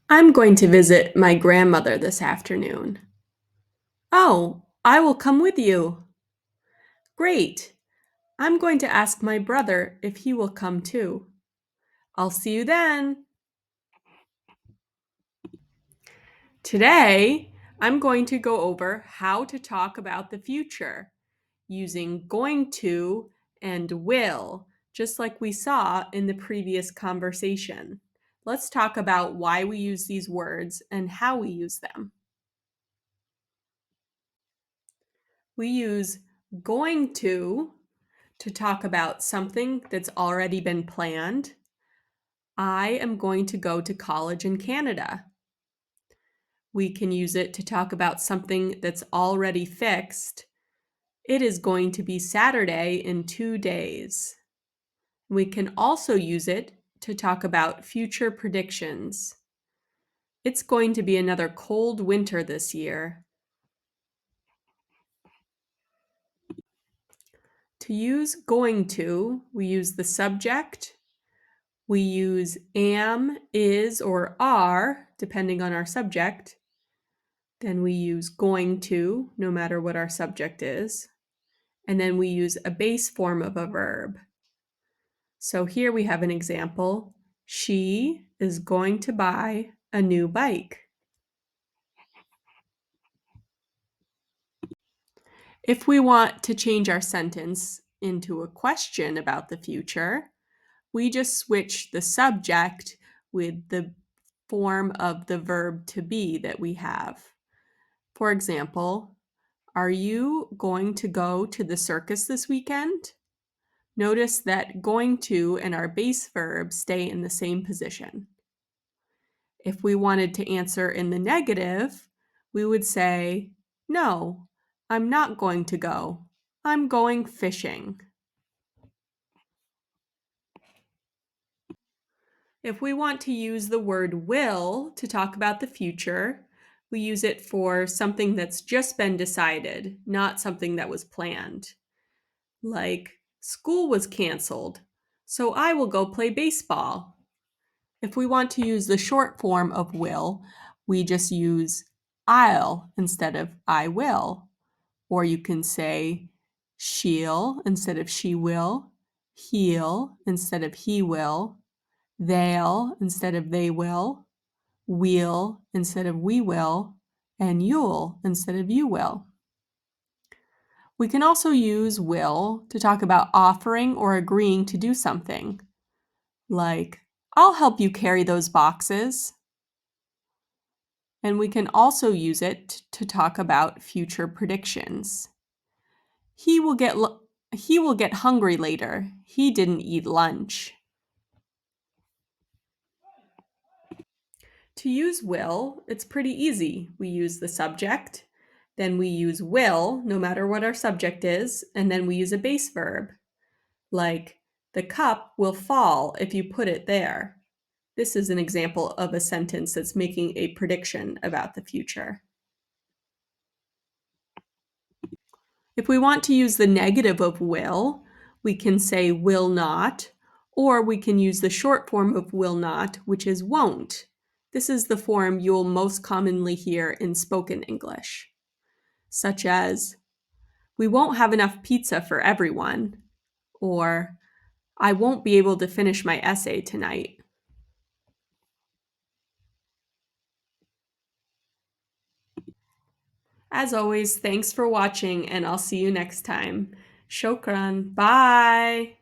I'm going to visit my grandmother this afternoon. Oh, I will come with you. Great. I'm going to ask my brother if he will come too. I'll see you then. Today, I'm going to go over how to talk about the future using going to and will, just like we saw in the previous conversation. Let's talk about why we use these words and how we use them. We use going to talk about something that's already been planned. I am going to go to college in Canada. We can use it to talk about something that's already fixed. It is going to be Saturday in 2 days. We can also use it to talk about future predictions. It's going to be another cold winter this year. To use going to, we use the subject. We use am, is, or are, depending on our subject. Then we use going to, no matter what our subject is. And then we use a base form of a verb. So here we have an example. She is going to buy a new bike. If we want to change our sentence into a question about the future, we just switch the subject with the form of the verb to be that we have. For example, are you going to go to the circus this weekend? Notice that going to and our base verb stay in the same position. If we wanted to answer in the negative, we would say, no, I'm not going to go. I'm going fishing. If we want to use the word will to talk about the future, we use it for something that's just been decided, not something that was planned. Like, school was canceled, so I will go play baseball. If we want to use the short form of will, we just use I'll instead of I will. Or you can say she'll instead of she will, he'll instead of he will, they'll instead of they will, we'll instead of we will, and you'll instead of you will. We can also use will to talk about offering or agreeing to do something, like, I'll help you carry those boxes. And we can also use it to talk about future predictions. He will get hungry later. He didn't eat lunch. To use will, it's pretty easy. We use the subject, then we use will, no matter what our subject is, and then we use a base verb, like the cup will fall if you put it there. This is an example of a sentence that's making a prediction about the future. If we want to use the negative of will, we can say will not, or we can use the short form of will not, which is won't. This is the form you'll most commonly hear in spoken English, such as, we won't have enough pizza for everyone, or I won't be able to finish my essay tonight. As always, thanks for watching, and I'll see you next time. Shukran. Bye.